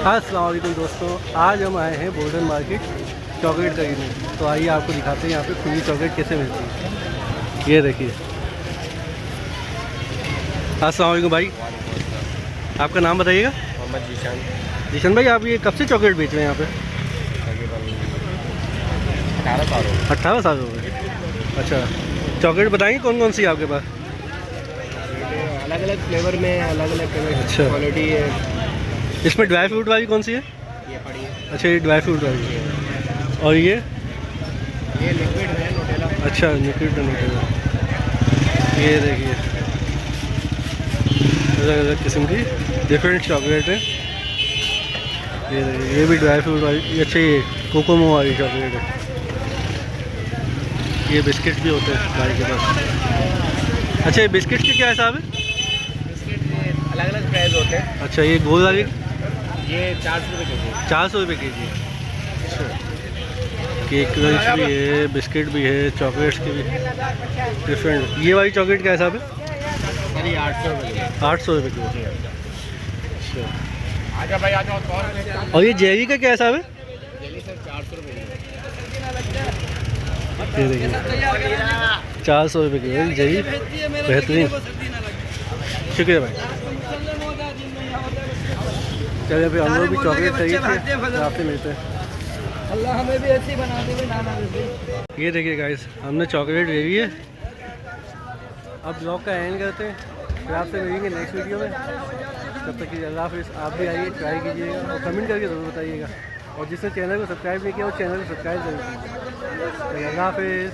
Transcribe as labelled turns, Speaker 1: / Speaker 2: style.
Speaker 1: अस्सलाम वालेकुम दोस्तों, आज हम आए हैं गोल्डन मार्केट चॉकलेट खरीदने। तो आइए आपको दिखाते हैं यहाँ पे खुली चॉकलेट कैसे मिलती है। ये देखिए। अस्सलाम वालेकुम भाई, आपका नाम बताइएगा।
Speaker 2: मोहम्मद जीशान।
Speaker 1: जीशन भाई, आप ये कब से चॉकलेट बेच रहे हैं यहाँ पे?
Speaker 2: तकरीबन 18 साल हो गए।
Speaker 1: 18 साल हो गए। अच्छा, चॉकलेट बताएंगे कौन कौन सी है आपके पास?
Speaker 2: अलग अलग फ्लेवर में, अलग अलग
Speaker 1: अच्छा।
Speaker 2: क्वालिटी है।
Speaker 1: इसमें ड्राई फ्रूट वाली कौन सी है?
Speaker 2: ये पड़ी है।
Speaker 1: अच्छा, ये ड्राई फ्रूट वाली है। और ये
Speaker 2: लिक्विड है नोटेला।
Speaker 1: अच्छा, लिक्विड नोटेला। ये देखिए, अलग अलग किस्म की डिफरेंट चॉकलेट है। ये देखिए, ये भी ड्राई फ्रूट वाली। अच्छा, ये कोकोमो वाली चॉकलेट है। ये बिस्किट भी होते हैं भाई के पास। अच्छा, ये बिस्किट के क्या हिसाब है?
Speaker 2: बिस्किट अलग अलग प्राइस होते हैं।
Speaker 1: अच्छा, ये गोल वाली
Speaker 2: ये 400 रुपये के जी।
Speaker 1: 400 रुपये के जी। अच्छा, केक क्रंच भी है, बिस्किट भी है, चॉकलेट्स की भी डिफरेंट। ये वाली चॉकलेट क्या हिसाब है?
Speaker 2: सर ये 800 रुपये।
Speaker 1: 800 रुपये की। अच्छा,
Speaker 2: आजा भाई आ जाओ।
Speaker 1: और ये जेली का क्या हिसाब है?
Speaker 2: जेली सर 400 रुपये।
Speaker 1: ये देखिए, 400 रुपये की जेली, बेहतरीन। शुक्रिया भाई। चलिए फिर हम लोग भी चॉकलेट खरीद के आपसे मिलते हैं।
Speaker 2: अल्लाह हमें भी ऐसी बना दे नाना।
Speaker 1: ये देखिए गाइस, हमने चॉकलेट ले ली है। अब ब्लॉग का एंड करते हैं, फिर आपसे मिलेंगे नेक्स्ट वीडियो में। तब तक की अल्लाह हाफिज़। आप भी आइए, ट्राई कीजिएगा और कमेंट करके ज़रूर बताइएगा। और जिसने चैनल को सब्सक्राइब नहीं किया वो चैनल को सब्सक्राइब जरूर कीजिए। अल्लाह हाफिज़।